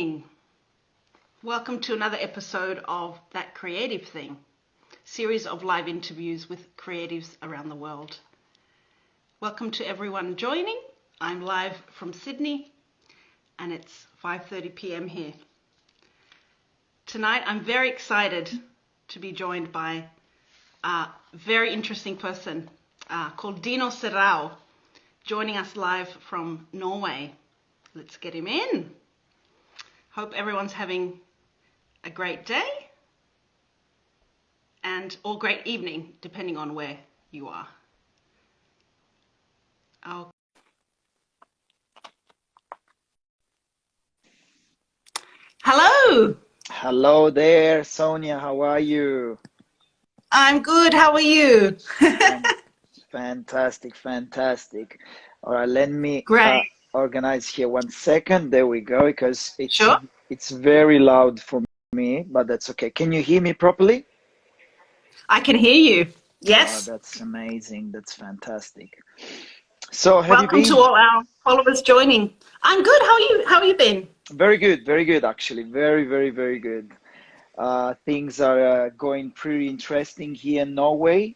evening. Welcome to another episode of That Creative Thing, series of live interviews with creatives around the world. Welcome to everyone joining. I'm live from Sydney and it's 5:30 p.m. here. Tonight I'm very excited to be joined by a very interesting person called Dino Serrao, joining us live from Norway. Let's get him in. Hope everyone's having a great day or great evening, depending on where you are. Oh. Hello. Hello there, Sonia. How are you? I'm good. How are you? Fantastic, fantastic. All right, let me Great. organize here 1 second. There we go, because Sure. it's very loud for me, but that's okay. Can you hear me properly? I can hear you. Oh, Yes. that's amazing. That's fantastic. So, have you Welcome to been? all our followers joining. I'm good. How are you? How have you been? Very good, actually. Very, very, very good. Things are going pretty interesting here in Norway,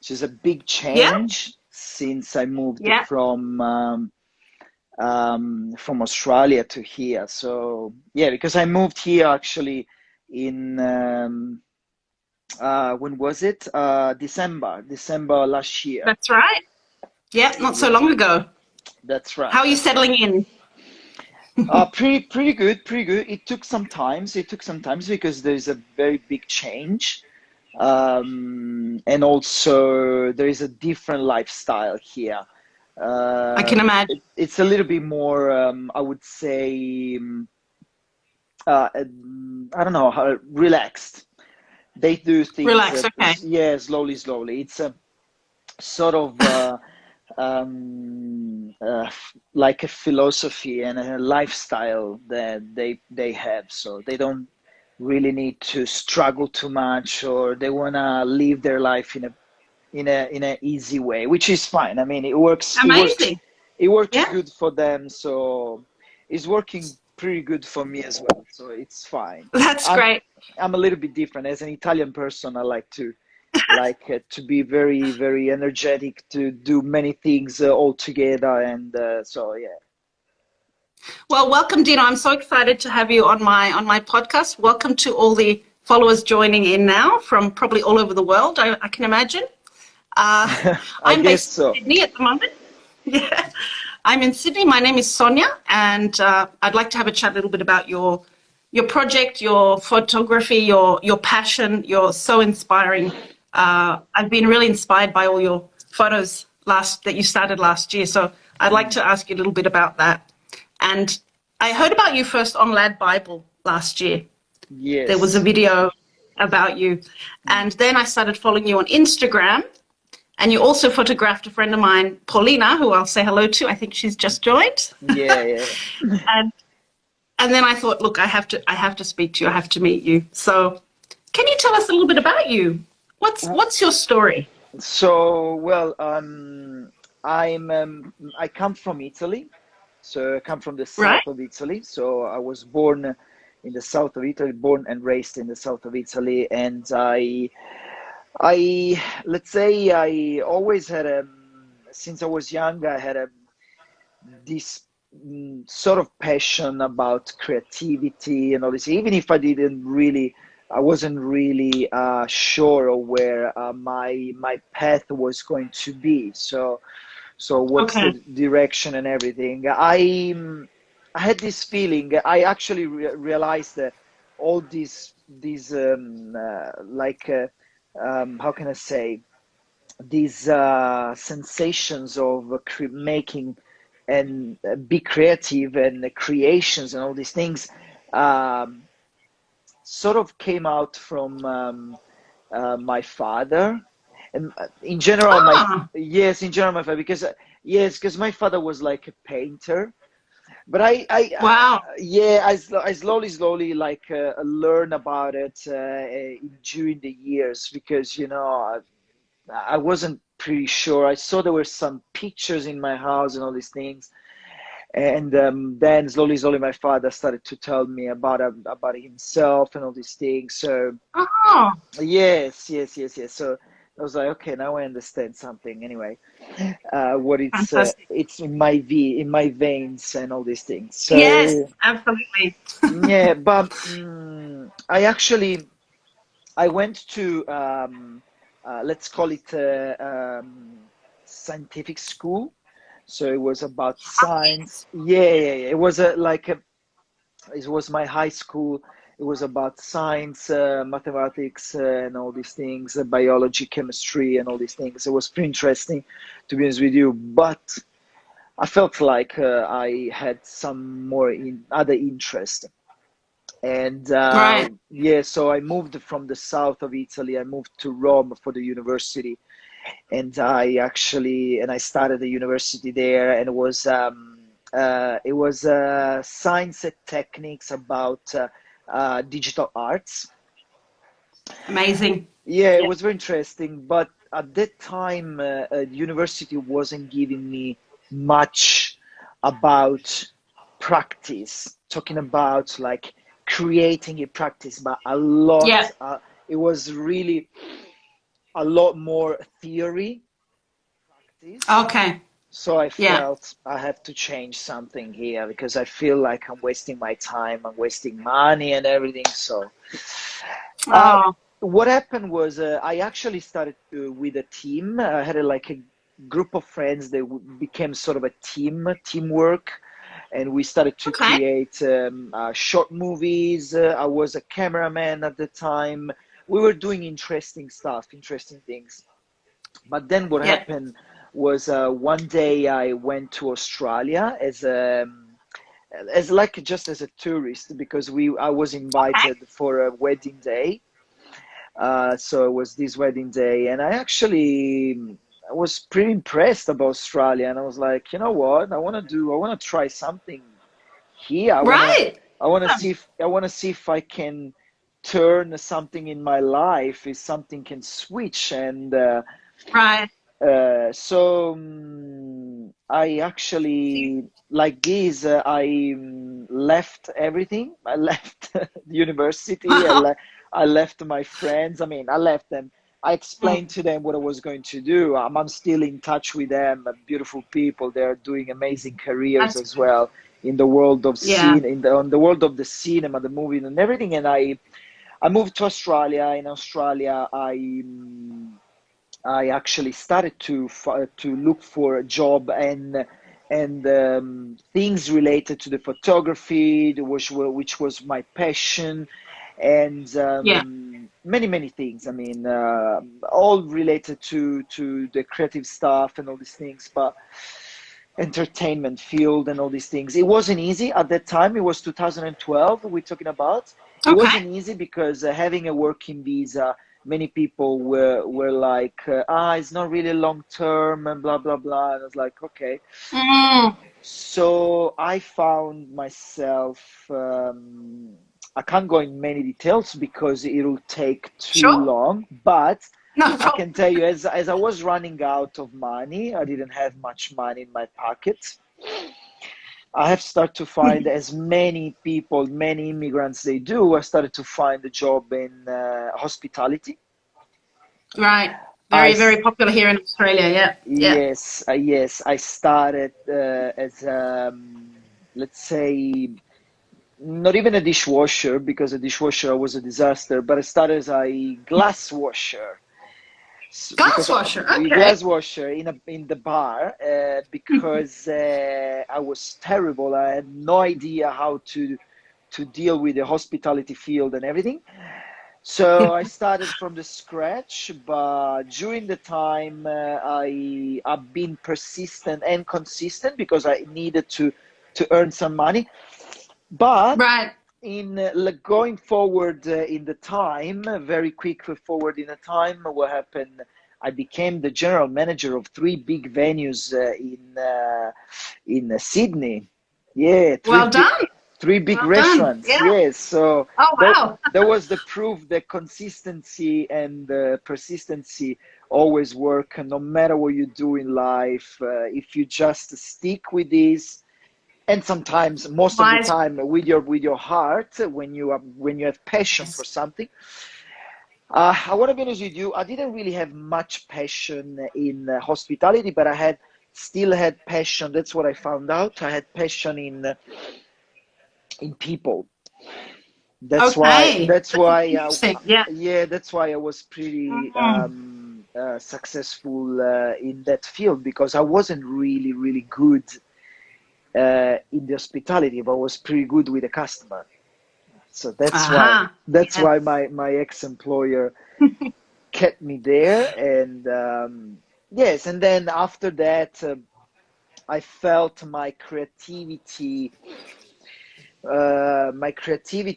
which is a big Yeah. change since I moved Yeah. from Australia to here. So yeah, because I moved here actually in when was it? December last year. That's right. Yeah. Not so Yeah, long ago. that's right. How are you That's right. settling in? Pretty good, pretty good. It took some time. It took some time because there's a very big change. And also there is a different lifestyle here. I can imagine. It's a little bit more, I would say, I don't know, how relaxed. They do things, Relax. Okay. yeah, slowly. It's a sort of like a philosophy and a lifestyle that they have. So they don't really need to struggle too much, or they wanna live their life in a easy way, which is fine. I mean, Amazing. it works Yeah. good for them, so it's working pretty good for me as well. So it's fine. That's I'm great. I'm a little bit different as an Italian person. I like to be very, very energetic, to do many things all together, and so yeah. Well, welcome, Dino. I'm so excited to have you on my podcast. Welcome to all the followers joining in now from probably all over the world, I can imagine. Uh, I I'm guess based so. in Sydney at the moment. Yeah, I'm in Sydney. My name is Sonia, and I'd like to have a chat a little bit about your project, your photography, your passion. You're so inspiring. I've been really inspired by all your photos that you started last year. So I'd like Mm, to ask you a little bit about that. And I heard about you first on Lad Bible last year. There was a yes. video about you. Mm, And then I started following you on Instagram. And you also photographed a friend of mine, Paulina, who I'll say hello to. I think she's just joined. yeah, yeah. and and then I thought, look, I have to speak to you. I have to meet you. So can you tell us a little bit about you? What's your story? So, well, I come from Italy. So I come from the Right? south of Italy. So I was born in the south of Italy, born and raised in the south of Italy, and let's say I always had since I was young, I had this sort of passion about creativity and all this. Even if I wasn't really sure of where my path was going to be. So what's the Okay. direction and everything? I had this feeling. I actually realized that all these how can I say, these sensations of making and be creative and the creations and all these things um, sort of came out from my father, and in general Ah, my father, because yes, because my father was like a painter, but wow. yeah, I slowly like learn about it during the years, because I wasn't pretty sure. I saw there were some pictures in my house and all these things, And then slowly, my father started to tell me about himself and all these things. So Oh, yes. So I was like, okay, now I understand something. Anyway, what fantastic. it's in my in my veins and all these things. Yes, So absolutely. yeah, but I went to let's call it scientific school. So it was about science. Yeah. It was it was my high school. It was about science, mathematics, and all these things, biology, chemistry, and all these things. It was pretty interesting, to be honest with you. But I felt like I had some more other interest. And Right. yeah, so I moved from the south of Italy. I moved to Rome for the university, and I started the university there, and it was science and techniques about digital arts. Amazing. Yeah, it Yeah. was very interesting, but at that time, university wasn't giving me much about practice, talking about like creating a practice, but a lot. Yeah. It was really a lot more theory practice. Okay. So I Yeah. felt I have to change something here because I feel like I'm wasting my time, I'm wasting money and everything. So uh, Oh, what happened was I actually started with a team. I had like a group of friends that became sort of a teamwork, and we started to okay. create short movies. I was a cameraman at the time. We were doing interesting stuff, interesting things. But then what Yeah. happened was one day I went to Australia as like just as a tourist because we I was Okay. invited for a wedding day. So it was this wedding day, and I was pretty impressed about Australia, and I was like, you know what, I want to try something here. Right. I want to see if I can turn something in my life, if something can switch, and Right. I actually like this. I left everything. I left the university. I left my friends. I mean, I left them. I explained Mm, to them what I was going to do. I'm still in touch with them. Beautiful people. They're doing amazing careers that's as good. well in the world of Yeah. on the world of the cinema, the movie, and everything. And I moved to Australia. In Australia, I actually started to look for a job and things related to the photography, which was my passion, and Yeah. many things. I mean, all related to the creative stuff and all these things, but entertainment field and all these things. It wasn't easy at that time. It was 2012 we're talking about. It Okay. wasn't easy because having a working visa, many people were like, it's not really long term and blah blah blah. And I was like, okay. Mm, So I found myself. I can't go in many details because it'll take too sure. long, but No I problem. can tell you, as I was running out of money, I didn't have much money in my pocket. I have started to find, as many people, many immigrants they do. I started to find a job in hospitality. Right. I Very, very popular here in Australia. Yeah. Yeah. yes, I started as let's say not even a dishwasher because a dishwasher was a disaster, but I started as a glass washer. Glass Because washer. a Okay. glass washer in the bar because I was terrible. I had no idea how to deal with the hospitality field and everything. So I started from the scratch, but during the time I've been persistent and consistent because I needed to earn some money. But Right. in like going forward in the time, very quick forward in the time, what happened? I became the general manager of three big venues in Sydney. Yeah, Well done. three big Well done. restaurants. Yeah. Yes, so Oh, that wow. that was the proof that consistency and persistency always work, no matter what you do in life. If you just stick with this, and sometimes, most of the Wise. time, with your heart, when you have passion for something. I want to be honest with you. I didn't really have much passion in hospitality, but still had passion. That's what I found out. I had passion in people. That's why. Okay. That's why. Interesting. Yeah. Yeah. That's why I was pretty Mhm. successful in that field, because I wasn't really good in the hospitality, but I was pretty good with the customer. So that's why. Aha. That's Yes. why my ex-employer kept me there. And yes, and then after that, I felt my creativity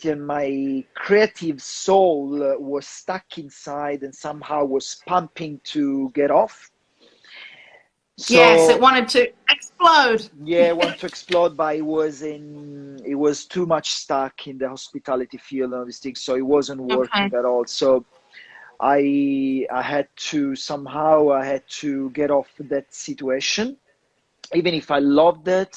and my creative soul was stuck inside and somehow was pumping to get off. Yes, it So wanted to explode. yeah, I want to explode, but it was too much stuck in the hospitality field and all these things, so it wasn't working Okay. at all. So I had to somehow, I had to get off that situation. Even if I loved it,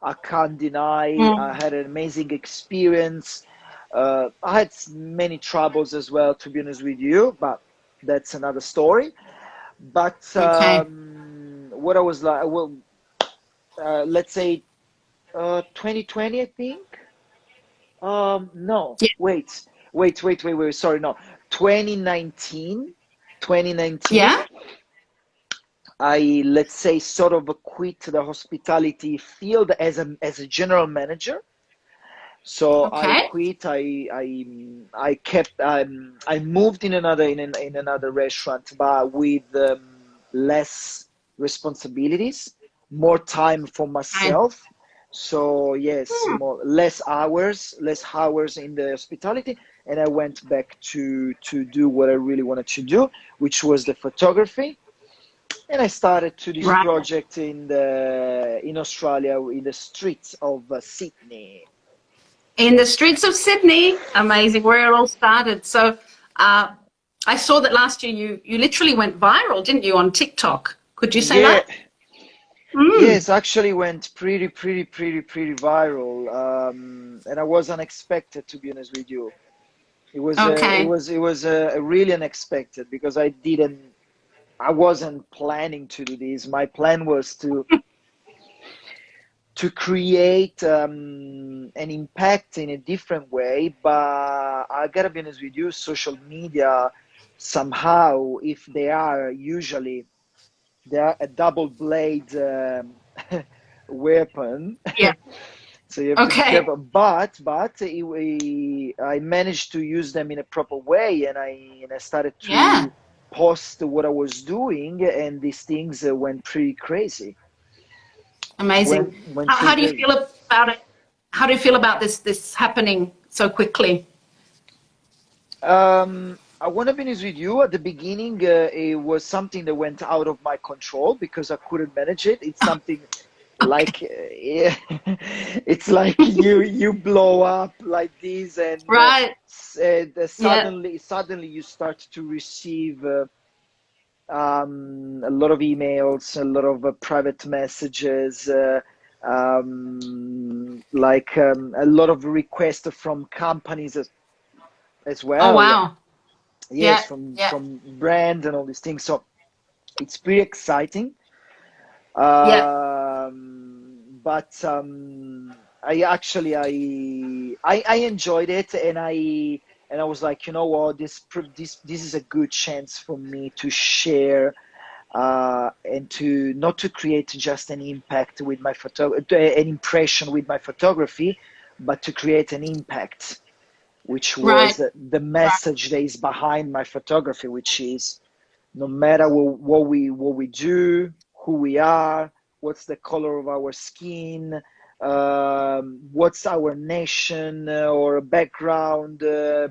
I can't deny I Mm. had an amazing experience. I had many troubles as well, to be honest with you, but that's another story. But Okay. what I was like, well, let's say 2020, I think. No, Yeah. wait. Sorry, no. 2019, 2019. Yeah. I, let's say, sort of quit the hospitality field as a general manager. So I Okay. quit. I kept. I moved in another restaurant, but with less responsibilities, more time for Okay. myself. So yes, Hmm. less hours in the hospitality, and I went back to do what I really wanted to do, which was the photography. And I started to this Right. project in Australia, in the streets of Sydney. In the streets of Sydney, amazing, where it all started. So, uh, I saw that last year you literally went viral, didn't you, on TikTok? Could you say Yeah, that? Mm. yes, actually went pretty viral, and I was unexpected, to be honest with you. Okay. It was really unexpected, because I wasn't planning to do this. My plan was to create an impact in a different way. But I gotta be honest with you, social media somehow, if they are usually they are a double blade weapon. Yeah. So you have to be Okay. careful. I managed to use them in a proper way, and I started Yeah. to post what I was doing, and these things went pretty crazy. Amazing. Went How pretty do you crazy. feel about it? How do you feel about this happening so quickly? I want to be honest with you. At the beginning, it was something that went out of my control because I couldn't manage it. It's something Okay. like yeah, it's like you blow up like this, and Right. Yeah. suddenly you start to receive a lot of emails, a lot of private messages, a lot of requests from companies as Oh well. wow. Yes, Yeah. from Yeah. brands and all these things. So it's pretty exciting. Yeah. But I actually I enjoyed it, and I was like, you know what, this is a good chance for me to share and to not to create just an impact with my an impression with my photography, but to create an impact, which Right. was the message that is behind my photography, which is no matter what we do, who we are, what's the color of our skin, what's our nation or background,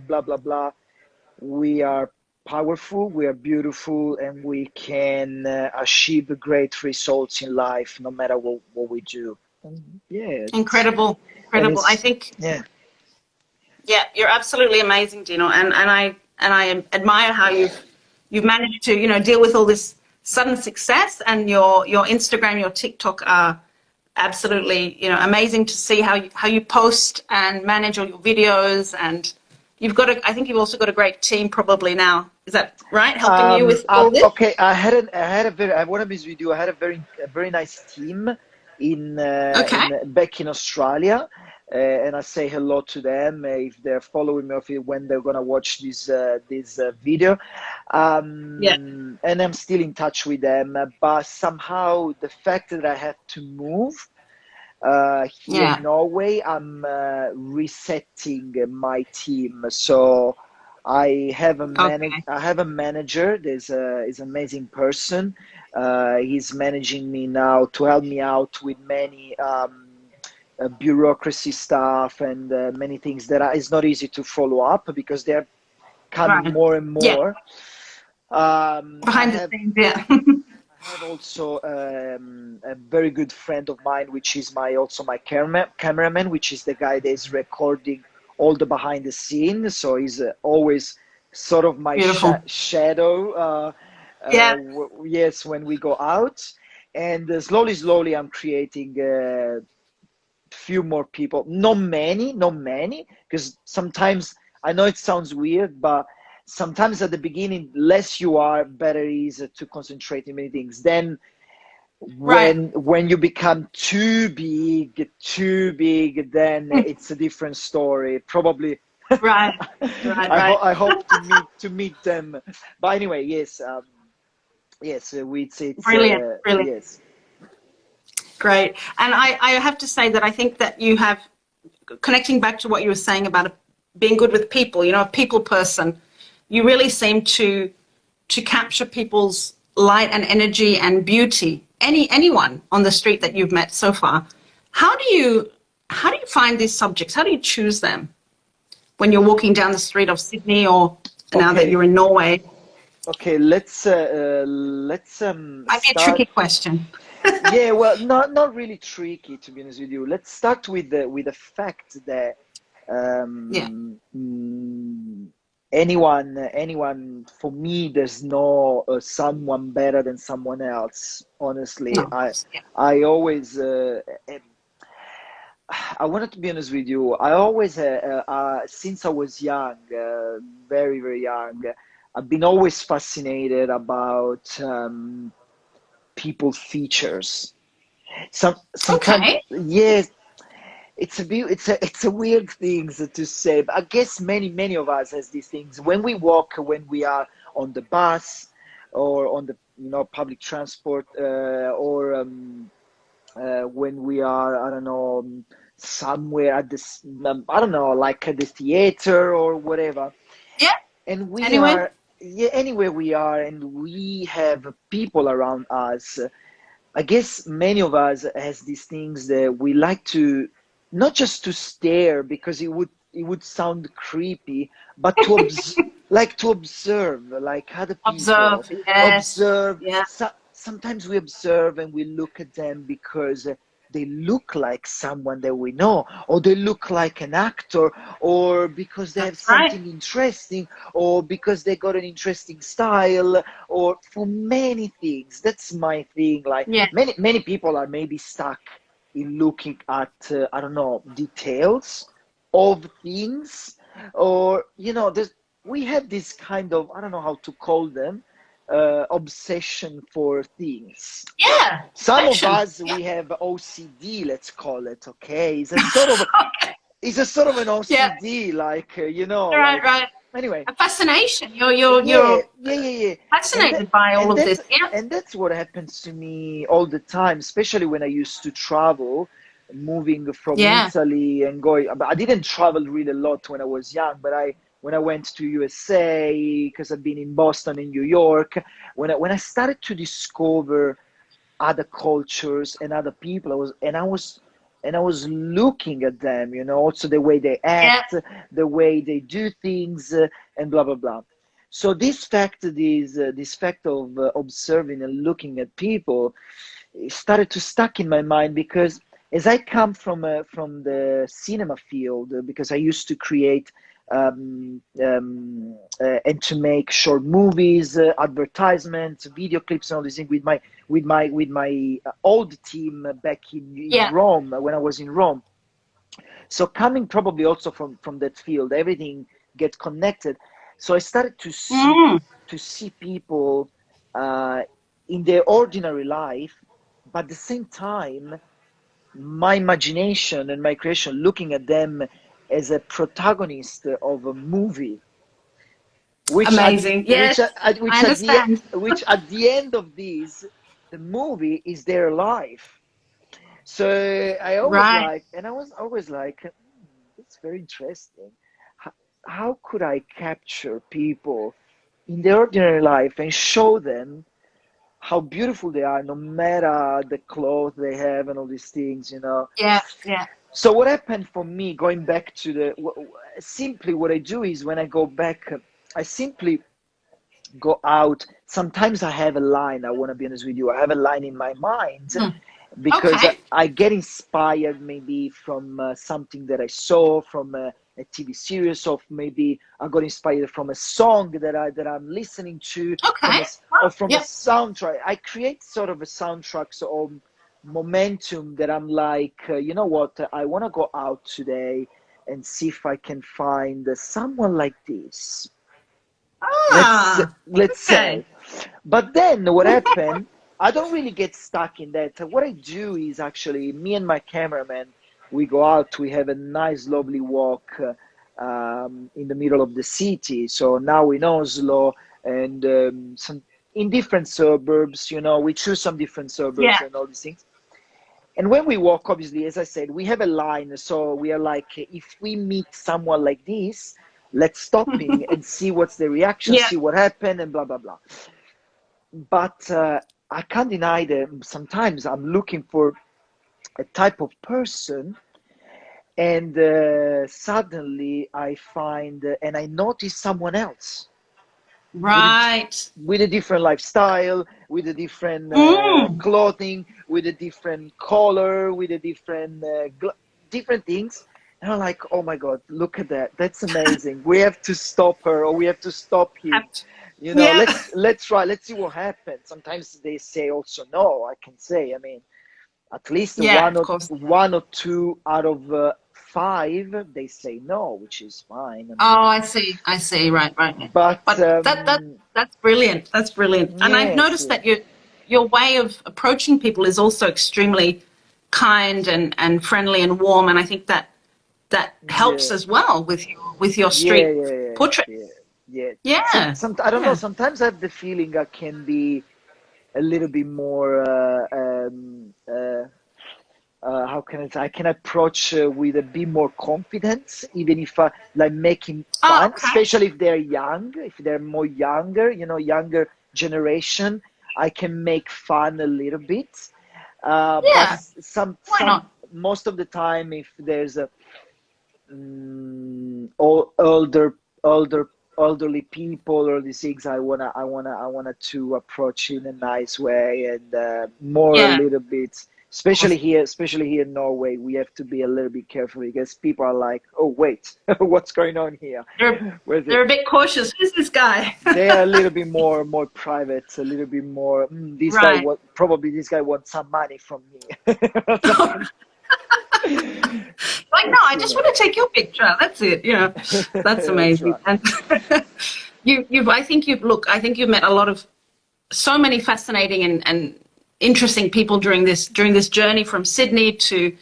blah blah blah. We are powerful, we are beautiful, and we can achieve great results in life, no matter what we do. And yeah, Incredible. Incredible. I it's think yeah. yeah, you're absolutely amazing, Dino, and I admire how you've managed to deal with all this sudden success, and your Instagram, your TikTok are absolutely, amazing to see how you post and manage all your videos, and I think you've also got a great team probably now. Is that right? Helping you with all this? Okay, I want to be with you. I had a very nice team Okay. back in Australia, and I say hello to them if they're following me, or when they're gonna watch this video. Yeah. And I'm still in touch with them, but somehow the fact that I had to move here in Yeah. Norway, I'm resetting my team. So Okay. I have a manager. Is an amazing person. He's managing me now to help me out with many bureaucracy stuff and many things that is not easy to follow up because they're coming Right. more and Yeah. more. I Behind the have scenes. Yeah. I have also a very good friend of mine, which is my cameraman, which is the guy that is recording all the behind the scenes. So he's always sort of my Beautiful. shadow. Yeah. Yes, when we go out, and slowly, I'm creating a few more people. Not many, because sometimes I know it sounds weird, but sometimes at the beginning, less you are, better it is to concentrate in many things. Then Right. when you become too big, then it's a different story. Probably, Right. Right. Right. I hope to meet them. But anyway, yes, yes, it's Brilliant. Brilliant. yes. Great. And I have to say that I think that you have, connecting back to what you were saying about being good with people, a people person, you really seem to capture people's light and energy and beauty. Anyone on the street that you've met so far. How do you find these subjects? How do you choose them when you're walking down the street of Sydney, or now that Okay, you're in Norway? okay. Let's Might be a start. tricky question. Yeah, well, not really tricky, to be honest with you. Let's start with the fact that Yeah. anyone for me, there's no someone better than someone else. Honestly, No, of course. Yeah. I always I wanted to be honest with you. I always since I was young, very young, I've been always fascinated about people features. Sometimes, Okay. yes, it's a weird thing to say, but I guess many of us has these things when we walk, when we are on the bus or on the public transport, or when we are, I don't know, somewhere at this, I don't know, like at the theater or whatever, Yeah. and we Anyway. are, yeah, anywhere we are, and we have people around us. I guess many of us has these things that we like to, not just to stare because it would sound creepy, but to observe, like other Observe. people. Yes. Observe. Yeah. Sometimes we observe and we look at them because they look like someone that we know, or they look like an actor, or because they have That's right. something interesting, or because they got an interesting style, or for many things. That's my thing. Like Yeah. many people are maybe stuck in looking at I don't know, details of things, or we have this kind of, I don't know how to call them, obsession for things. Yeah. Some of Obsession. us, Yeah. we have OCD, let's call it. Okay, it's a sort of an Yeah. OCD, like Right. like, Right. anyway. A fascination. Yeah, You're yeah. And that fascinated by all and of this. that's Yeah. and that's what happens to me all the time, especially when I used to travel, moving from Yeah. Italy and going. But I didn't travel really a lot when I was young, but when I went to USA, because I've been in Boston and New York, when I started to discover other cultures and other people, I was looking at them, also the way they Yeah. act, the way they do things, and blah blah blah. So this fact of observing and looking at people, it started to stuck in my mind, because as I come from the cinema field, because I used to create and to make short movies, advertisements, video clips, and all these things with my old team back in Yeah. Rome when I was in Rome. So coming probably also from that field, everything gets connected. So I started Mm. to see people uh, in their ordinary life, but at the same time, my imagination and my creation looking at them as a protagonist of a movie, which at Amazing. Yes, I understand. which at the end of this, the movie is their life. So I always Right. like, and I was always like, it's very interesting. How, how could I capture people in their ordinary life and show them how beautiful they are, no matter the clothes they have and all these things, you know? Yeah. Yeah. So what happened for me, going back to simply what I do is when I go back, I simply go out. Sometimes I have a line, I want to be honest with you, I have a line in my mind Hmm. because Okay. I get inspired maybe from something that I saw from a TV series, or maybe I got inspired from a song that I'm listening to, Okay. or Well, from a yep. soundtrack. I create sort of a soundtrack, so momentum that I'm like, you know what, I want to go out today and see if I can find someone like this. Ah, Let's okay. say. But then what happened, I don't really get stuck in that. What I do is actually me and my cameraman, we go out, we have a nice lovely walk in the middle of the city. So now in Oslo and some in different suburbs, you know, we choose some different suburbs Yeah. and all these things. And when we walk, obviously, as I said, we have a line. So we are like, if we meet someone like this, let's stop him and see what's the reaction, Yeah. see what happened, and blah, blah, blah. But I can't deny that sometimes I'm looking for a type of person, and suddenly I find and I notice someone else with Right. with a different lifestyle, with a different Mm. clothing, with a different color, with a different different things. And I'm like, oh my God, look at that. That's amazing. We have to stop her, or we have to stop him. Have to- You know, Yeah. let's try. Let's see what happens. Sometimes they say also no. I can say. I mean, at least Yeah, of course. one or two out of five they say no, which is fine. I mean, Oh, I see. I see. Right, right. Right. but But that's brilliant. That's brilliant. And I've yes, noticed that your way of approaching people is also extremely kind and friendly and warm. And I think that helps yeah. as well with your Yeah, street yeah, yeah, yeah, portraits. yeah. Yeah. I don't know. Yeah. Sometimes I have the feeling I can be a little bit more. How can I say? I can approach with a bit more confidence, even if I like making Oh, fun, okay. especially if they're young, if they're more younger, you know, younger generation. I can make fun a little bit, but Yeah. Why some not? most of the time, if there's a older older elderly people or these things, I wanna to approach in a nice way, and more a Yeah. little bit, especially here in Norway, we have to be a little bit careful because people are like, oh wait, what's going on here? They're Where's it? they're a bit cautious. Who's this guy? They are a little bit more private, a little bit more, this guy Right. what probably this guy wants some money from me. Like, no, I You just know. want to take your picture. That's it. Yeah, that's That's amazing. right. And I think you've met a lot of so many fascinating and interesting people during this journey from Sydney to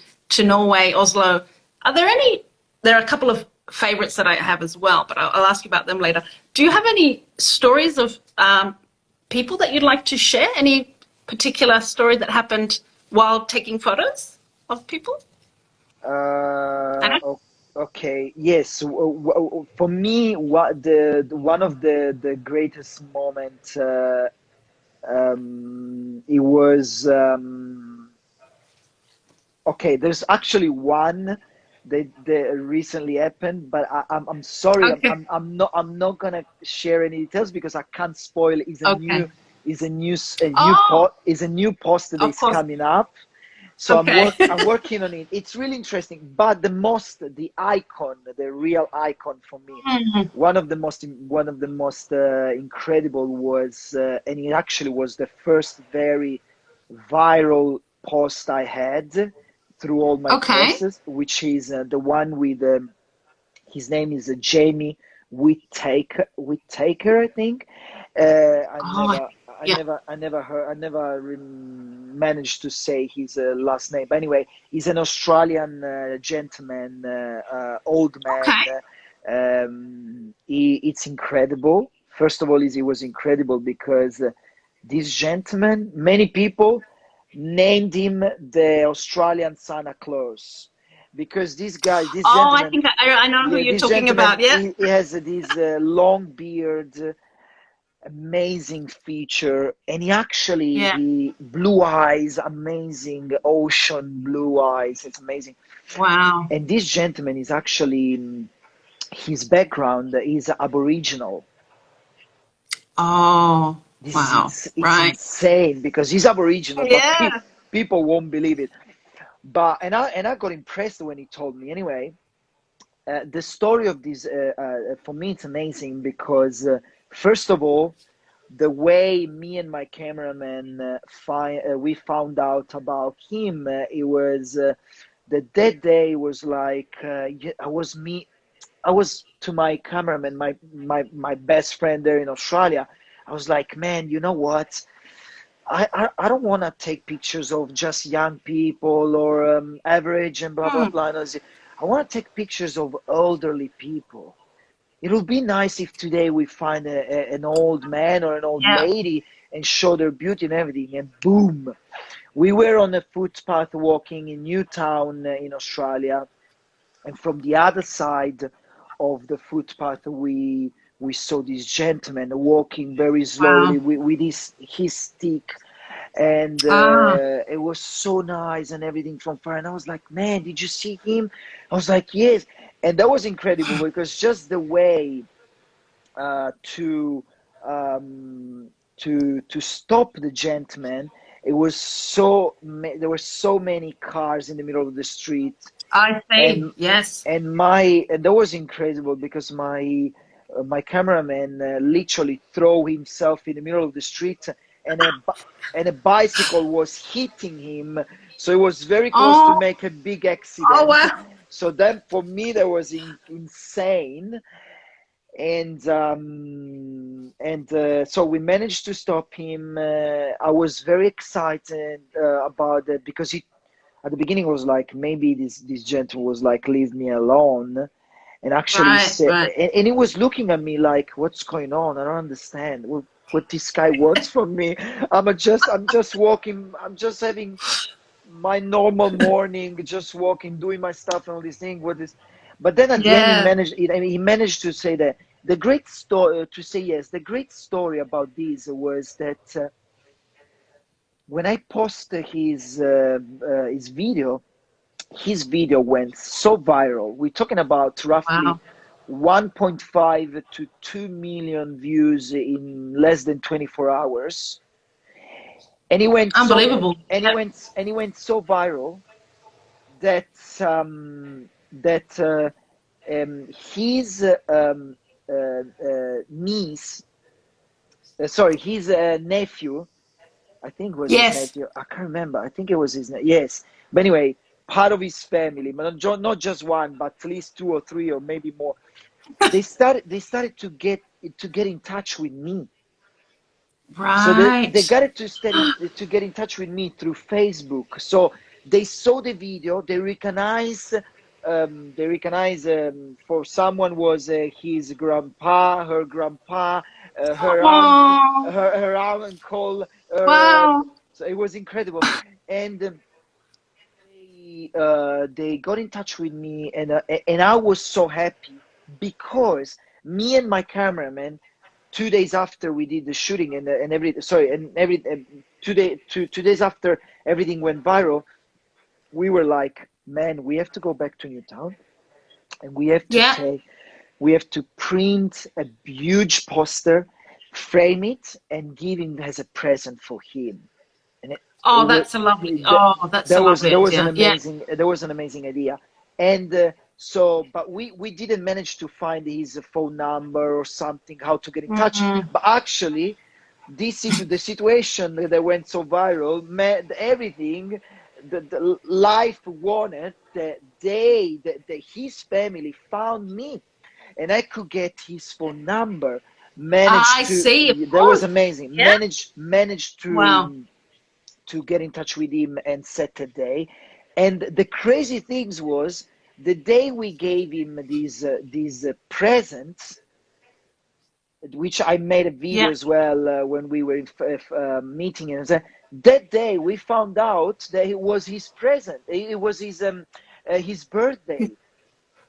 Norway, Oslo. Are there any? There are a couple of favorites that I have as well, but I'll ask you about them later. Do you have any stories of people that you'd like to share? Any particular story that happened while taking photos of people? Uh, Uh-huh. o- okay. Yes. For me, one of the greatest moments, it was okay. There's actually one that recently happened, but I'm sorry. Okay. I'm not gonna share any details because I can't spoil. It's a Okay. new is a new Oh, is a new post that of is course. coming up. So Okay. I'm working on it. It's really interesting. But the icon, the real icon for me, Mm, one of the most incredible was, and it actually was the first very viral post I had through all my okay. posts, which is the one with his name is Jamie Whittaker, I think. I Oh, never, yeah. I never managed to say his last name. But anyway, he's an Australian gentleman, old man. Okay. It's incredible. First of all, he was incredible because this gentleman, many people named him the Australian Santa Claus because this Oh, I gentleman, think I know who yeah, you're this talking gentleman, about. Yeah. he has this long beard, amazing feature, and Yeah. he blue eyes, amazing ocean blue eyes. It's amazing. Wow. And this gentleman is actually his background is Aboriginal. Oh, This wow. is it's Right. insane because he's Aboriginal, but Yeah. people won't believe it. But and I got impressed when he told me. Anyway, the story of this for me it's amazing because first of all, the way me and my cameraman we found out about him, it was that day was like I was to my cameraman, my best friend there in Australia. I was like, man, you know what? I don't want to take pictures of just young people or average and blah blah Hmm. blah. And I want to take pictures of elderly people. It would be nice if today we find an old man or an old Yeah. lady and show their beauty and everything. And boom, we were on a footpath walking in Newtown in Australia, and from the other side of the footpath we saw this gentleman walking very slowly Wow. with his stick, and Ah, it was so nice and everything from far. And I was like, man, did you see him? I was like, yes. And that was incredible because just the way uh, to um, to stop the gentleman, it was there were so many cars in the middle of the street, I see. and Yes. and that was incredible because my cameraman literally threw himself in the middle of the street, and and a bicycle was hitting him, so it was very close to Oh, make a big oh, accident. wow. So then for me that was insane. And so we managed to stop him. I was very excited about it because he at the beginning was like, maybe this gentleman was like, leave me alone, and actually Right, said, right. and he was looking at me like, what's going on? I don't understand what this guy wants from me. I'm just walking, I'm just having my normal morning, just walking, doing my stuff and all these things. What is? But then at the end, Yeah. he managed to say that the great story, to say yes. The great story about this was that when I posted his video went so viral. We're talking about roughly Wow. 1.5 to 2 million views in less than 24 hours. And Unbelievable. Yeah. he went so viral that his niece, sorry, his nephew, I think was his Yes. nephew. I can't remember. I think it was his yes. But anyway, part of his family, but not just one, but at least two or three or maybe more. They started to get in touch with me. So they Right. got it to get in touch with me through Facebook. So they saw the video, they recognize for someone was his grandpa, her grandpa, her aunt, Oh, her uncle. wow. So it was incredible, and they got in touch with me, and I was so happy because me and my cameraman 2 days after we did the shooting and every sorry and every 2 days after everything went viral, we were like, man, we have to go back to Newtown and Yeah. we have to print a huge poster, frame it, and give him as a present for him. Oh, It was that's a lovely. Oh, that's a lovely idea. Yeah. there was an amazing idea, and but we didn't manage to find his phone number or something, how to get in touch. Mm. But actually, the situation that went so viral made everything. The life wanted that his family found me, and I could get his phone number. I Managed to see. Of That was course. amazing. Yeah. Managed Wow. to get in touch with him and set a day. And the crazy things was the day we gave him these presents, which I made a video Yeah. as well when we were in meeting, and that day we found out that it was his present. It was his birthday.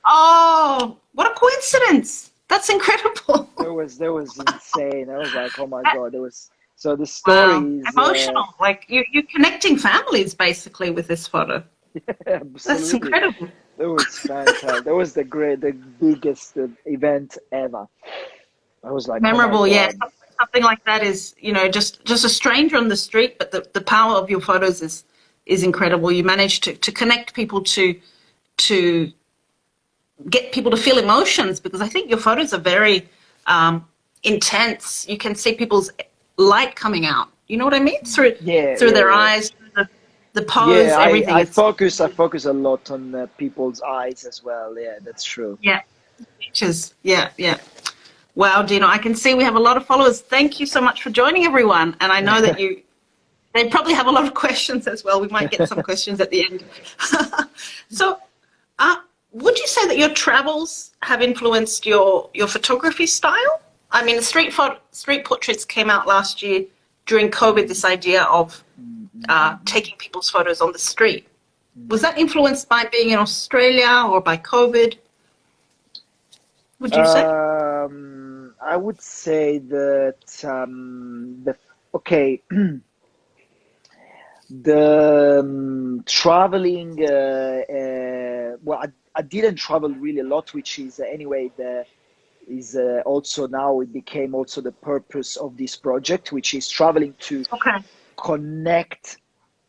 Oh, what a coincidence! That's incredible. That was insane. I was like, oh my That- god. There was So the wow, story is emotional. Like you're connecting families basically with this photo. That's absolutely. incredible. That was fantastic. That was the biggest event ever. I was like, oh my Memorable, yeah. god. Something like that is, just a stranger on the street, but the power of your photos is incredible. You manage to connect people to get people to feel emotions because I think your photos are very intense. You can see people's light coming out. You know what I mean? Through Yeah, through yeah, their yeah. eyes, through the pose, Yeah, everything. It's I focus a lot on people's eyes as well. Yeah, that's true. yeah, pictures. Yeah, yeah. Wow, Dino, I can see we have a lot of followers. Thank you so much for joining everyone. And I know that they probably have a lot of questions as well. We might get some questions at the end. So, uh, would you say that your travels have influenced your photography style? I mean, street portraits came out last year during COVID. This idea of taking people's photos on the street, was that influenced by being in Australia or by COVID? Would you say? I would say that the okay, the traveling. Well, I didn't travel really a lot, which is anyway the is also now it became also the purpose of this project, which is traveling to Okay. connect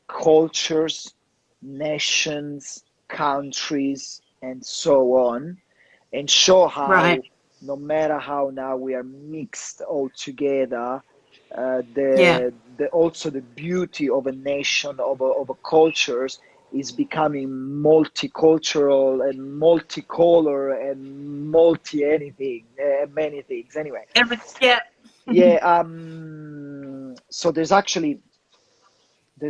cultures, nations, countries, and so on, and show Right. how no matter how now we are mixed all together, Yeah. the also the beauty of a nation of a cultures is becoming multicultural and multicolor and multi anything, many things. Anyway, Yeah. yeah. So there's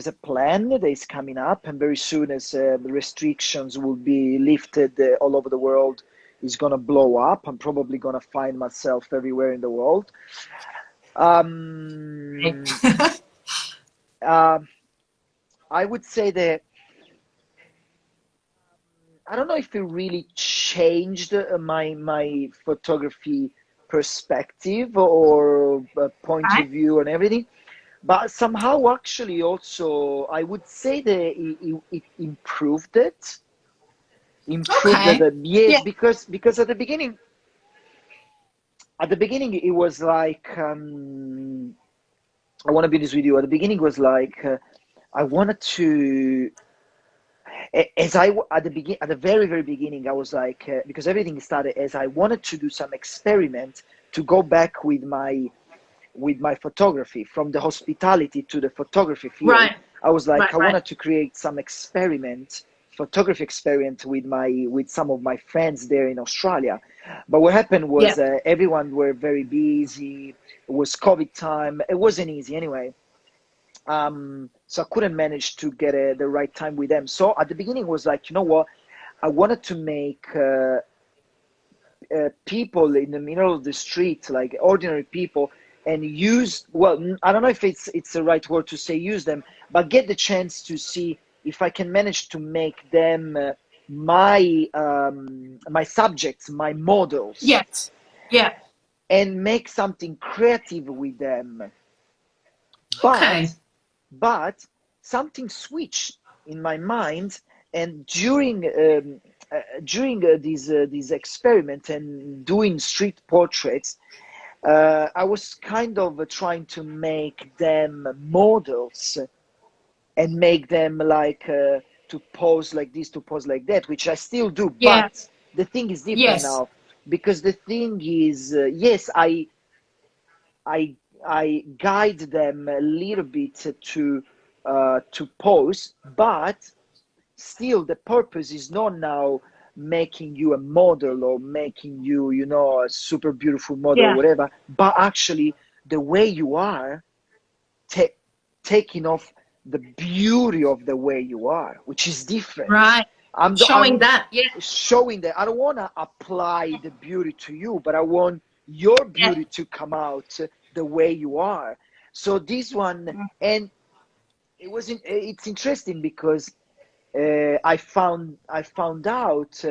a plan that is coming up, and very soon as restrictions will be lifted all over the world, is gonna blow up. I'm probably gonna find myself everywhere in the world. Um, uh, I would say that I don't know if it really changed my photography perspective or point Right. of view and everything. But somehow, actually, also, I would say that it improved it. Improved it. Okay. Yeah, Yeah. because at the beginning, it was like I want to be honest with you. At the beginning, it was like I wanted to. As I at the at the very beginning, I was like because everything started as I wanted to do some experiment to go back with my photography from the hospitality to the photography field. Right. I was like, Right. I Right. wanted to create some photography experiment with some of my friends there in Australia. But what happened Yeah. was everyone were very busy. It was COVID time. It wasn't easy anyway. So I couldn't manage to get the right time with them. So at the beginning was like, you know what? I wanted to make people in the middle of the street, like ordinary people, and use, well, I don't know if it's the right word to say use them, but get the chance to see if I can manage to make them my subjects, my models, Yes. Yeah. and make something creative with them. Okay. But something switched in my mind, and during these experiment and doing street portraits, I was kind of trying to make them models and make them like to pose like this, to pose like that, which I still do. Yeah. But the thing is different Yes. now, because the thing is, yes, I I guide them a little bit to pose, but still the purpose is not now making you a model or making you, you know, a super beautiful model or Yeah. whatever, but actually the way you are, ta- taking off the beauty of the way you are, which is different. Right. I'm Showing that. Yeah. showing that I don't want to apply the beauty to you, but I want your Yeah. beauty to come out the way you are. So this one, and it's interesting because I found out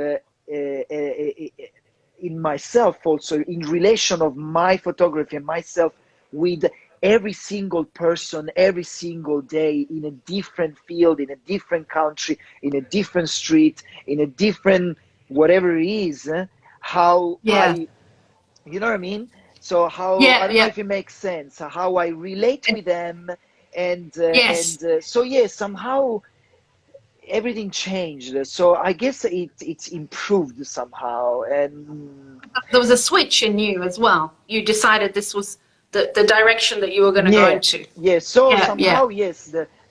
in myself also, in relation of my photography and myself, with every single person every single day in a different field, in a different country, in a different street, in a different whatever it is, how Yeah. I, you know what I mean? So how, Yeah. I don't know Yeah. if it makes sense, how I relate And with them, yes. so yeah, somehow everything changed. So I guess it's improved somehow, and There was a switch in you as well. You decided this was the direction that you were going to go yeah, into. yeah. So Yeah. Yeah. somehow, yes,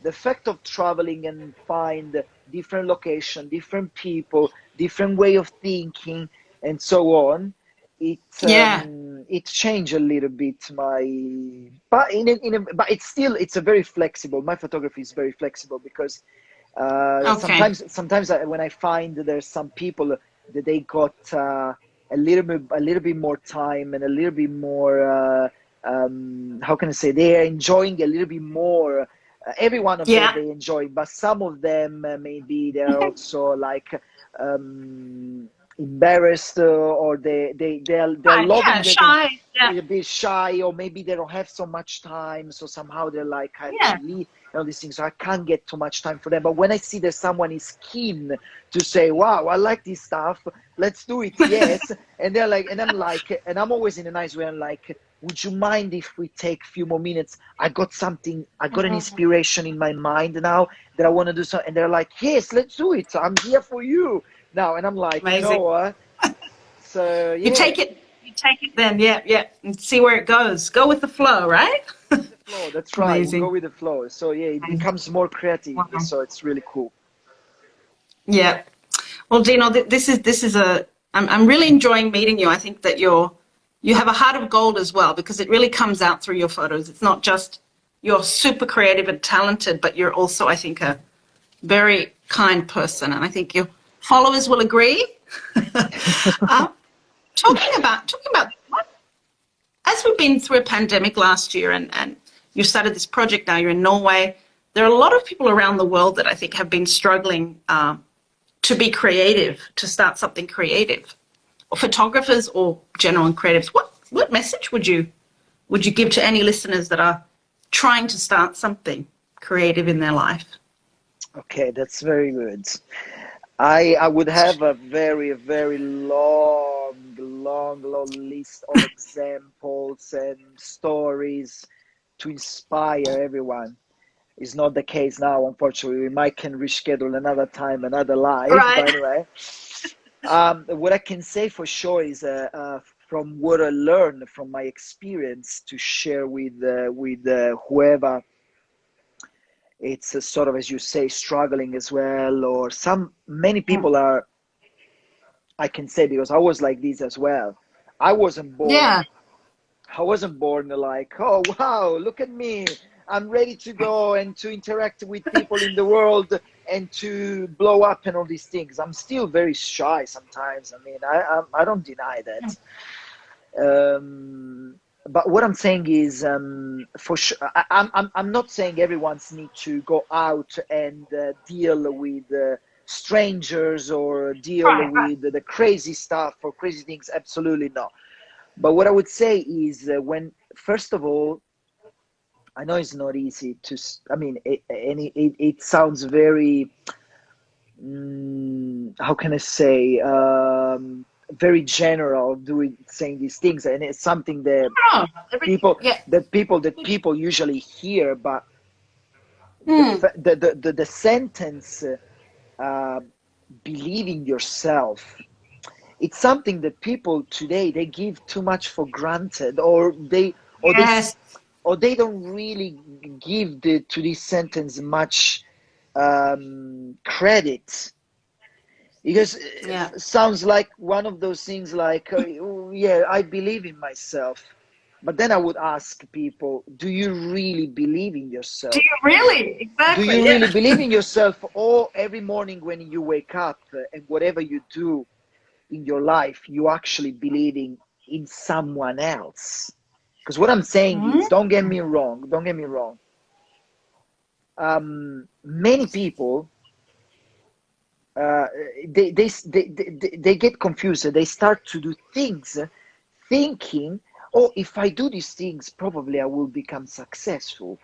the fact of traveling and find different location, different people, different way of thinking, and so on, Yeah. it changed a little bit my, but but it's a very flexible. My photography is very flexible because Okay. sometimes when I find that there's some people that they got a little bit more time and a little bit more how can I say, they are enjoying a little bit more. Every one of them Yeah. they enjoy, but some of them maybe they're also like embarrassed, or they're Right. Yeah. loving that Shy. Yeah. a bit shy, or maybe they don't have so much time, so somehow they're like, I have to Yeah. leave, all these things, so I can't get too much time for them. But when I see that someone is keen to say, wow, I like this stuff, let's do it, yes, and they're like, and I'm like, and I'm always in a nice way, I'm like, would you mind if we take a few more minutes? I got an inspiration in my mind now that I want to do something. And they're like, yes, let's do it, I'm here for you now. And I'm like, you know Amazing. what, so You yeah. take it. You take it then. Yeah. Yeah. And see where it goes. Go with the flow. Right. Go with the flow. That's right. We go Amazing. with the flow. So yeah, it becomes more creative. Wow. So it's really cool. Yeah. Well, Dino, this is a. I'm really enjoying meeting you. I think that you have a heart of gold as well, because it really comes out through your photos. It's not just you're super creative and talented, but you're also, I think, a very kind person, and I think your followers will agree. uh, talking about what, as we've been through a pandemic last year, and you started this project now. You're in Norway. There are a lot of people around the world that I think have been struggling to be creative, to start something creative, or photographers or general creatives. What message would you give to any listeners that are trying to start something creative in their life? Okay, that's very good. I would have a very, very long list of examples and stories to inspire everyone. It's not the case now, unfortunately. We might can reschedule another time, another live. Right. But anyway, what I can say for sure is, from what I learned from my experience, to share with whoever it's sort of, as you say, struggling as well, or many people are. I can say, because I was like this as well. I wasn't born Yeah. I wasn't born like, oh wow, look at me. I'm ready to go and to interact with people in the world and to blow up and all these things. I'm still very shy sometimes. I mean, I don't deny that. But what I'm saying is, for sure, I'm not saying everyone's need to go out and deal with strangers, or deal Right. Right. with the crazy stuff or crazy things. Absolutely not. But what I would say is, when, first of all, I know it's not easy to, I mean, it sounds very, how can I say, very general, saying these things. And it's something that Oh, everything. people, Yeah. that people usually hear, but Hmm. The sentence uh, believe in yourself, it's something that people today they give too much for granted, or they Yes. or they don't really give to this sentence much credit, because Yeah. it sounds like one of those things like, oh, yeah, I believe in myself. But then I would ask people, do you really believe in Do yourself? you really? Do Exactly. you Yeah. really believe in yourself? Or every morning when you wake up and whatever you do in your life, you actually believing in someone else? Because what I'm saying Hmm. is, don't get me wrong. Many people, uh, they get confused. They start to do things thinking, oh, if I do these things, probably I will become successful.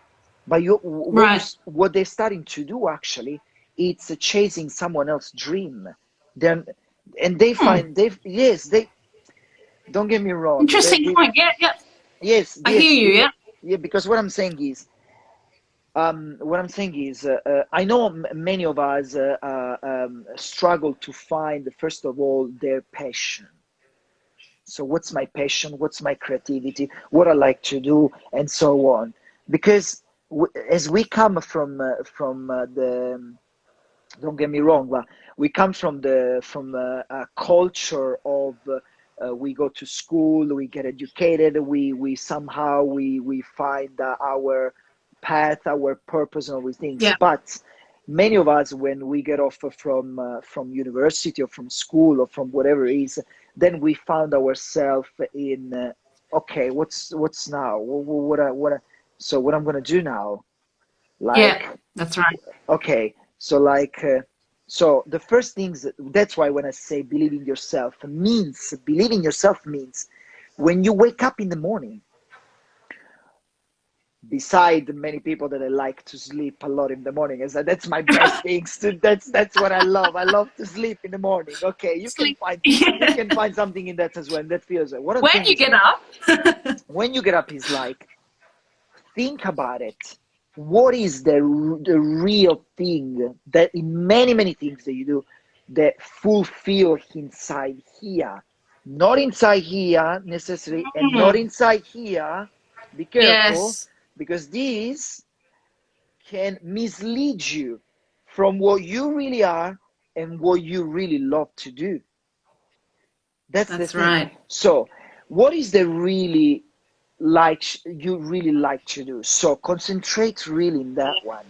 But Right. what they're starting to do actually, it's chasing someone else's dream. Then, and they Hmm. find they don't get me wrong. Interesting point. Yeah. Yeah. Yes, I hear yes, you. Yeah. yeah. Because what I'm saying is, I know many of us struggle to find, first of all, their passion. So, what's my passion? What's my creativity? What I like to do, and so on. Because as we come from the, don't get me wrong, but we come from a culture of we go to school, we get educated, we somehow we find our path, our purpose, and all these things. Yeah. But many of us, when we get off from university or from school or from whatever it is, then we found ourselves in okay, what's now? So what I'm gonna do now? Yeah. Like, That's right. okay, so like, so the first things, that's why when I say believe in yourself means when you wake up in the morning, beside many people that I like to sleep a lot in the morning, is that's my best things to, that's what I love. I love to sleep in the morning. Okay, Sleep. you Yeah. can find something in that as well, and that feels what I'm When saying you is, get up. when you get up is like, think about it. What is the real thing that in many things that you do that fulfill inside here, not inside here necessarily, and not Hmm. inside here. Be careful, Yes. because these can mislead you from what you really are and what you really love to do. That's the That's thing. right. So, what is the really like you really like to do? So concentrate really in that one.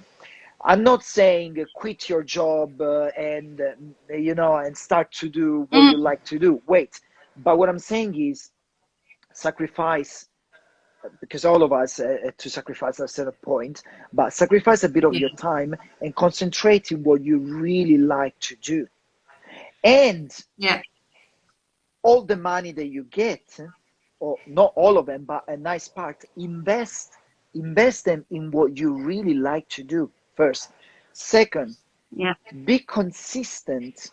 I'm not saying quit your job and and start to do what you Mm. like to do. Wait, but what I'm saying is sacrifice, because all of us to sacrifice at a certain point, but sacrifice a bit of Yeah. your time and concentrate in what you really like to do. And Yeah. all the money that you get, or not all of them, but a nice part, invest them in what you really like to do first. Second, Yeah. be consistent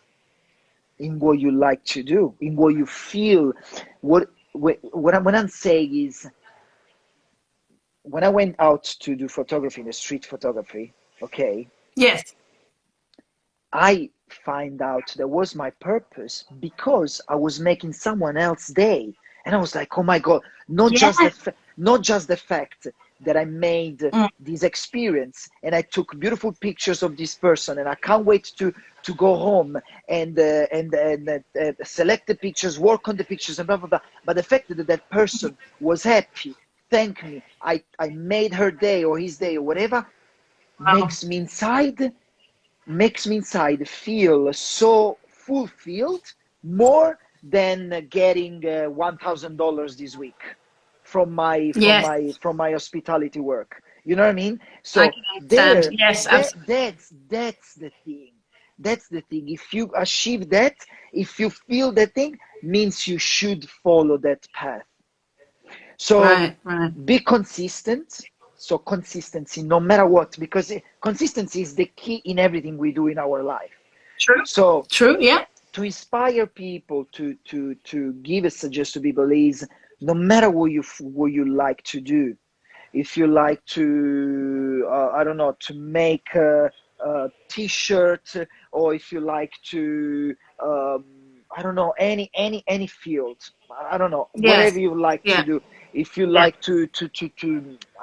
in what you like to do, in what you feel. What I'm saying is, when I went out to do photography, the street photography, okay, Yes. I find out that was my purpose because I was making someone else's day, and I was like, oh my god, Yes. not just the fact that I made Mm. this experience and I took beautiful pictures of this person, and I can't wait to go home and select the pictures, work on the pictures, and blah blah blah. But the fact that that person was happy, thank me, I made her day or his day or whatever, Wow. makes me inside makes me inside feel so fulfilled, more than getting $1,000 this week Yes. from my hospitality work. You know what I mean? I So can understand. Yes. Absolutely. that's the thing. That's the thing. If you achieve that, if you feel that thing, means you should follow that path. So Right. Right. be consistent. So consistency, no matter what, because consistency is the key in everything we do in our life. True. So True. Yeah. to inspire people, to give a suggestion to people is, no matter what you like to do, if you like to, I don't know, to make a t-shirt, or if you like to, I don't know, any field. I don't know, whatever Yes. you like to Yeah. do. If you Yeah. like to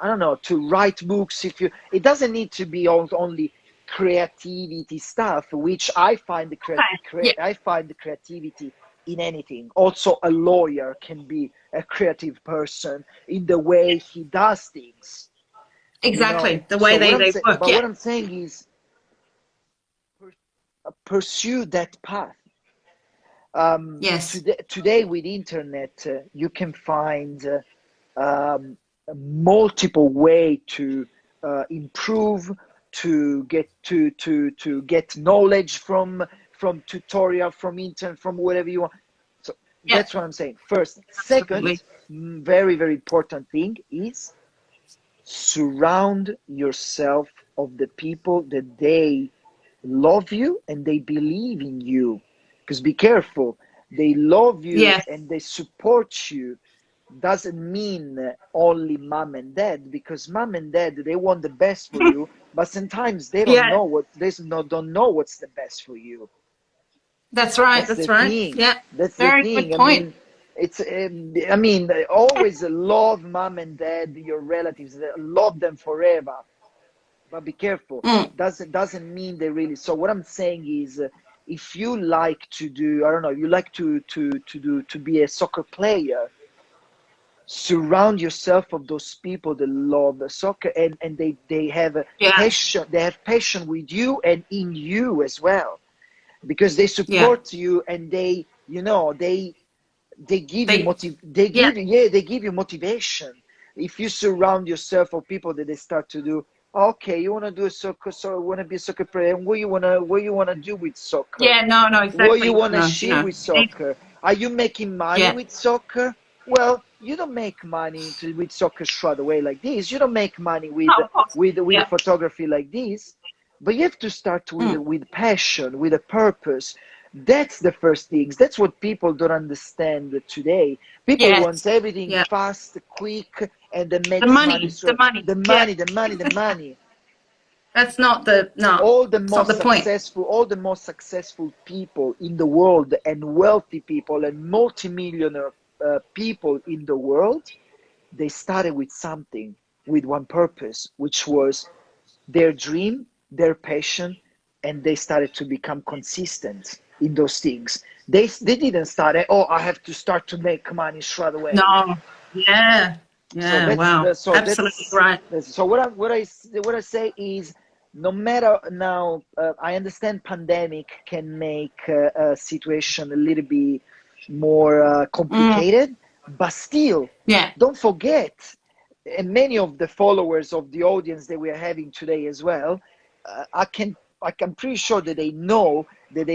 I don't know, to write books, if you, it doesn't need to be only creativity stuff, which I find Okay. Yeah. I find the creativity in anything. Also, a lawyer can be a creative person in the way he does things, you know. Exactly. The way So what I'm they saying, work. but Yeah. what I'm saying is, pursue that path. Yes. Today with internet, you can find multiple way to improve, to get knowledge from tutorial, from internet, from whatever you want. So Yeah. that's what I'm saying. First, second, Absolutely. very very important thing is surround yourself of the people that they love you and they believe in you. Because be careful, they love you Yes. and they support you doesn't mean only mom and dad, because mom and dad, they want the best for you, but sometimes they don't Yeah. know what don't know what's the best for you. That's right. That's That's the right. thing. Yeah. That's the Very good thing. I point. mean, it's I mean, always love mom and dad, your relatives, love them forever, but be careful, Mm. doesn't mean they really. So what I'm saying is, if you like to do, I don't know, you like to be a soccer player, surround yourself of those people that love soccer, and they have a Yeah. passion, they have passion with you and in you as well, because they Yeah. support you, and they, you know, they give you They. Yeah. they give you motivation. If you surround yourself of people that they start to do, okay, you want to do a soccer, so want to be a soccer player, and what you want to do with soccer, Yeah. No. No. what you Exactly. want to No. achieve with You need. soccer. Are you making money Yeah. with soccer? Well, you don't make money with soccer straight away like this. You don't make money No. Of course. with Yeah. photography like this. But you have to start Mm. with passion, with a purpose. That's the first things. That's what people don't understand today. People want Yes. everything Yeah. fast, quick, and then The makes money. money. The So money. the Yeah. money, the money, the money. That's not the. No. It's not the point. All the most successful people in the world, and wealthy people and multimillionaire people in the world, they started with something, with one purpose, which was their dream, their passion, and they started to become consistent in those things. They didn't start, oh, I have to start to make money straight away. No. Yeah. So Yeah. Wow. Absolutely right. so what I say is, no matter now, I understand pandemic can make a situation a little bit more Mm. complicated, but still, Yeah. don't forget, and many of the followers of the audience that we are having today as well, I'm pretty sure that they know that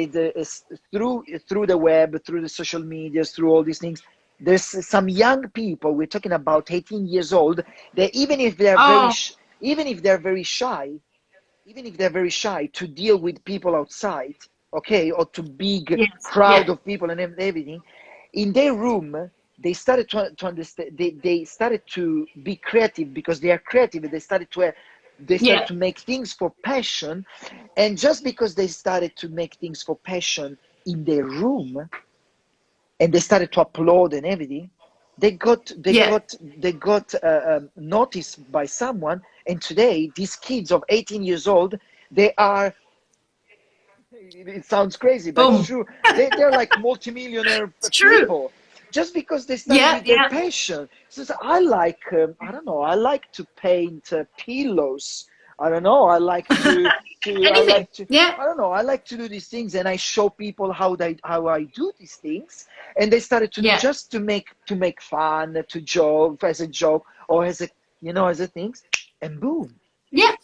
through the web, through the social medias, through all these things, there's some young people, we're talking about 18 years old, that even if they're Oh. even if they're very shy, even if they're very shy to deal with people outside, okay, or to big Yes. crowd Yeah. of people and everything, in their room, they started to understand, they started to be creative, because they are creative, and they started Yeah. to make things for passion. And just because they started to make things for passion in their room, and they started to upload and everything, Yeah. they got noticed by someone. And today these kids of 18 years old, they are, it sounds crazy but it's Boom. true, they're like multimillionaire It's true. people, just because they started Yeah. with their Yeah. passion. So I like, I don't know, I like to paint pillows. I don't know, I like to I Anything. like to Yeah. I don't know, I like to do these things, and I show people how I do these things. And they started to do, Yeah. just to make fun, to joke, as a joke, or as a, you know, as a things. And boom. Yeah.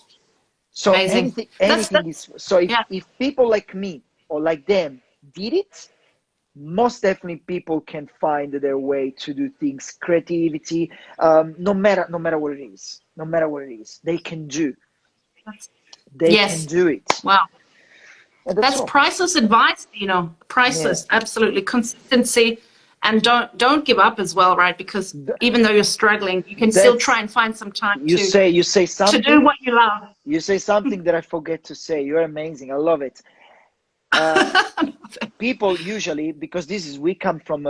So Amazing. anything is, That's. so Yeah. if people like me or like them did it, most definitely people can find their way to do things, creativity, no matter what it is, no matter what it is, That's. they can Yes. do it. Wow. And that's That's all. priceless advice, you know, Yeah. priceless, absolutely. Consistency and don't give up as well, right? Because even though you're struggling, you can still try and find some time you say to something. do what you love. You say something that I forget to say. You're amazing. I love it. People usually, because we come from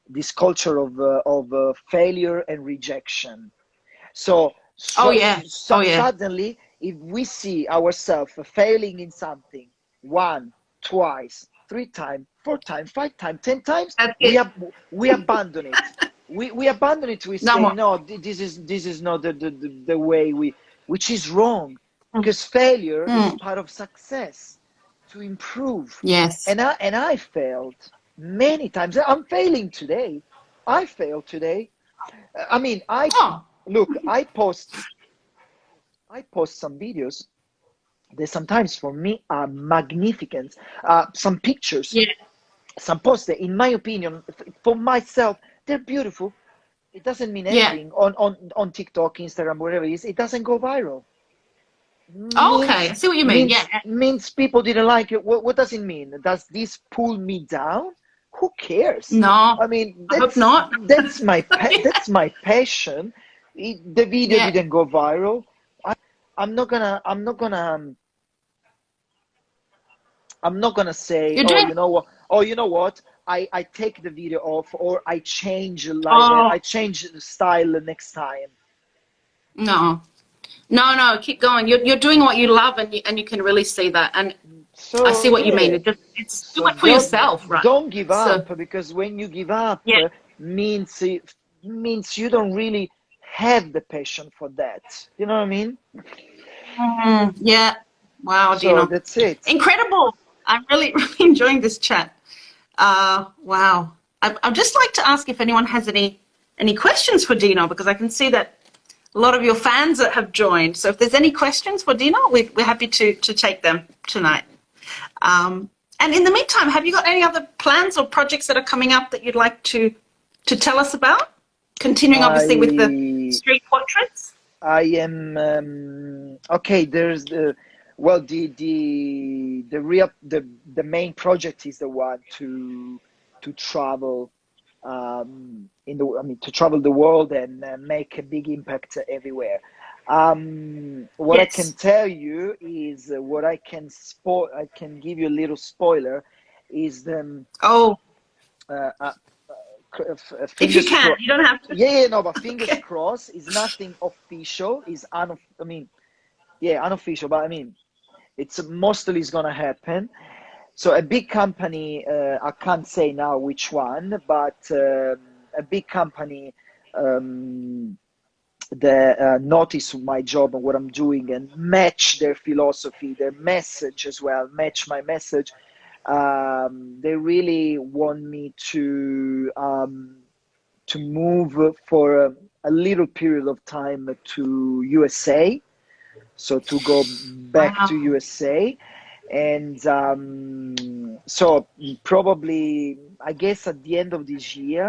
this culture of failure and rejection. So Oh yeah. Oh yeah. suddenly, if we see ourselves failing in something 1, twice, 3 times, 4 times, 5 times, 10 times, That's it. we abandon it. We abandon it. We No say more. no. This is not the way which is wrong, because failure is part of success, to improve. Yes. And I failed many times. I'm failing today. I failed today. I mean, Oh. look. I post some videos that sometimes for me are magnificent. Some pictures, Yeah. some posts that, in my opinion, for myself, they're beautiful. It doesn't mean Yeah. anything on TikTok, Instagram, wherever it is. It doesn't go viral. Oh, okay. I see what you mean. Yeah. Means people didn't like it. What does it mean? Does this pull me down? Who cares? No, I mean, I hope not. that's my Yeah. that's my passion. The video Yeah. didn't go viral. I'm not gonna I'm not gonna I'm not gonna say, You're oh, doing. you know what? Oh, you know what? I take the video off, or I change Oh I change the style next time. no, no. Keep going. You're doing what you love, and you can really see that. And I So see what you mean. yeah, It's do so it for yourself, right? don't give So up, because when you give up, yeah. means you don't really have the passion for that. You know what I mean? Yeah. Wow, So Dino. that's it. Incredible. I'm really, really enjoying this chat. Wow. I'd just like to ask if anyone has any questions for Dino, because I can see that a lot of your fans that have joined. So if there's any questions for Dino, we're happy to take them tonight. And in the meantime, have you got any other plans or projects that are coming up that you'd like to tell us about? Continuing, obviously, with the street portraits. I am okay. There's the main project is the one to travel to travel the world and make a big impact everywhere. What I can Yes. tell you is what I can give you a little spoiler is the Oh, uh, uh, if you fingers can, crossed. you don't have to. Yeah, no, but fingers Okay. crossed is nothing official. Yeah, unofficial, but I mean, it's mostly is gonna happen. So a big company, I can't say now which one, but a big company um, that notice my job and what I'm doing and match their philosophy, their message as well, match my message. They really want me to move for a little period of time to USA, so to go back to Wow. USA, and so probably I guess at the end of this year,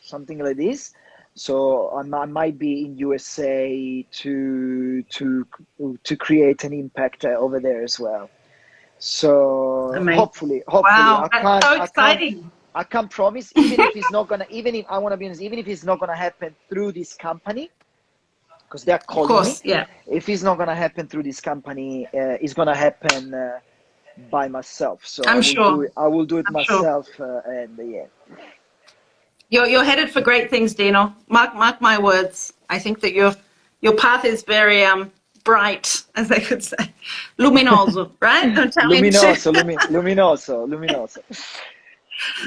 something like this. So I might be in USA to create an impact over there as well. So Amazing. hopefully, Wow. That's so exciting. I can't promise, even if it's not gonna, even if I want to be honest, even if it's not gonna happen through this company, because they're Of calling me. course. Yeah. If it's not gonna happen through this company, it's gonna happen by myself. So I I'm will do sure. it. I will do it I'm sure. myself, and yeah. You're headed for great things, Dino. Mark my words. I think that your path is very bright, as they could say, luminoso, right? Italian too. Luminoso, luminoso, luminoso.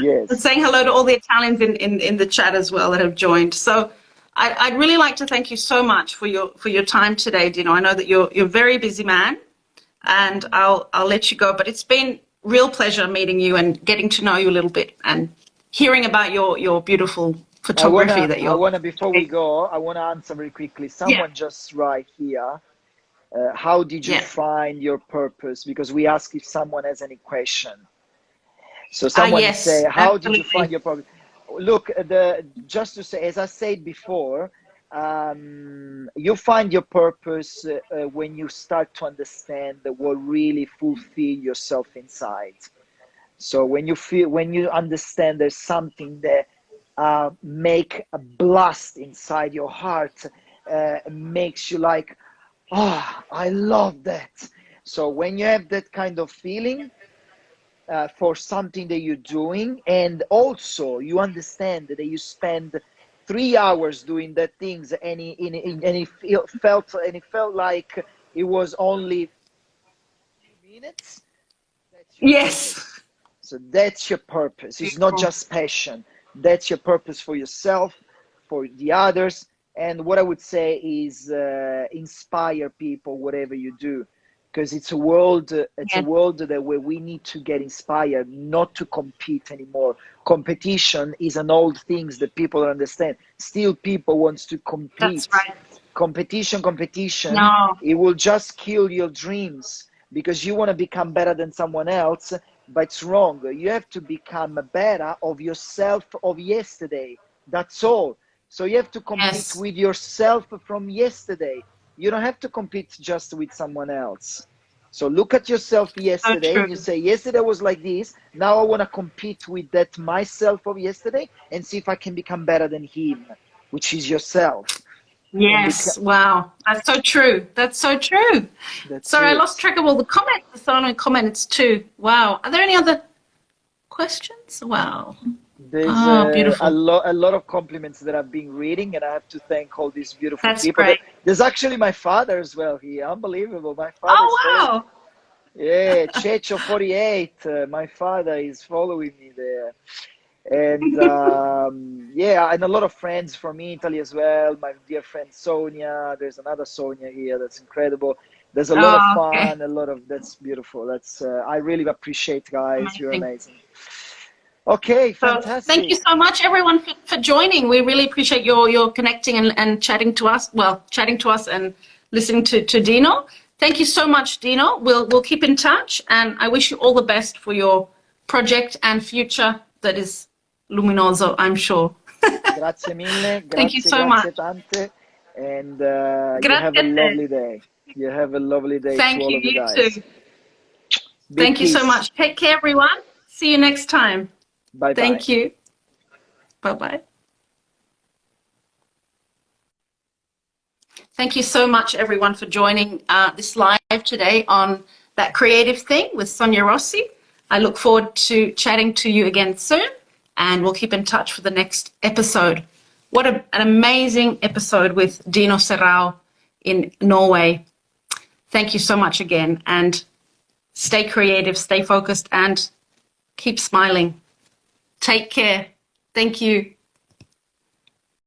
Yes. Saying hello to all the Italians in the chat as well that have joined. So I'd really like to thank you so much for your time today, Dino. I know that you're a very busy man, and I'll let you go. But it's been real pleasure meeting you and getting to know you a little bit and hearing about your beautiful photography that I you're wanna, before we doing. go, I wanna answer very quickly. Yeah, Someone just right here. How did you yeah. find your purpose? Because we ask if someone has any question. So someone say, Yes, how did you find absolutely. your purpose? Look, just to say, as I said before, you find your purpose when you start to understand what really fulfill yourself inside. So when you understand there's something that make a blast inside your heart, makes you like, oh, I love that. So when you have that kind of feeling for something that you're doing, and also you understand that you spend 3 hours doing that things, and it felt like it was only few minutes, that's your Yes. purpose. So that's your purpose. It's not Beautiful. just passion. That's your purpose for yourself, for the others. And what I would say is inspire people, whatever you do, because it's a world. It's a Yes, world that where we need to get inspired, not to compete anymore. Competition is an old thing that people don't understand. Still, people wants to that's compete. right. Competition, No, it will just kill your dreams because you want to become better than someone else, but it's wrong. You have to become better of yourself of yesterday. That's all. So you have to compete yes, with yourself from yesterday. You don't have to compete just with someone else. So look at yourself so yesterday and you true. say, yesterday was like this. Now I want to compete with that myself of yesterday and see if I can become better than him, which is yourself. And Yes, wow. That's so true. That's so true. that's Sorry, I it. lost track of all the comments. The silent comments too. Wow. Are there any other questions? Wow. There's Oh, beautiful. a lot of compliments that I've been reading, and I have to thank all these beautiful That's people. great. There's actually my father as well here. Unbelievable. My father is following. Oh, wow. Yeah, Checho 48. My father is following me there. And yeah, and a lot of friends from Italy as well. My dear friend Sonia. There's another Sonia here. That's incredible. There's a lot of Oh, okay. fun, a lot of that's beautiful. That's I really appreciate, guys. You're Amazing. amazing. Okay, So thank you fantastic. so much, everyone, for joining. We really appreciate your connecting and chatting to us. Well, chatting to us and listening to Dino. Thank you so much, Dino. We'll keep in touch, and I wish you all the best for your project and future that is luminoso, I'm sure. Grazie mille, Thank you grazie, so grazie much. tante, and you have a Grazie a te. lovely day. You have a lovely day to Thank all you. of you You guys. too. Big Thank you so kiss. much. Take care, everyone. See you next time. Bye bye. Thank you. Bye bye. Thank you so much, everyone, for joining this live today on That Creative Thing with Sonia Rossi. I look forward to chatting to you again soon, and we'll keep in touch for the next episode. What an amazing episode with Dino Serrao in Norway. Thank you so much again, and stay creative, stay focused, and keep smiling. Take care. Thank you.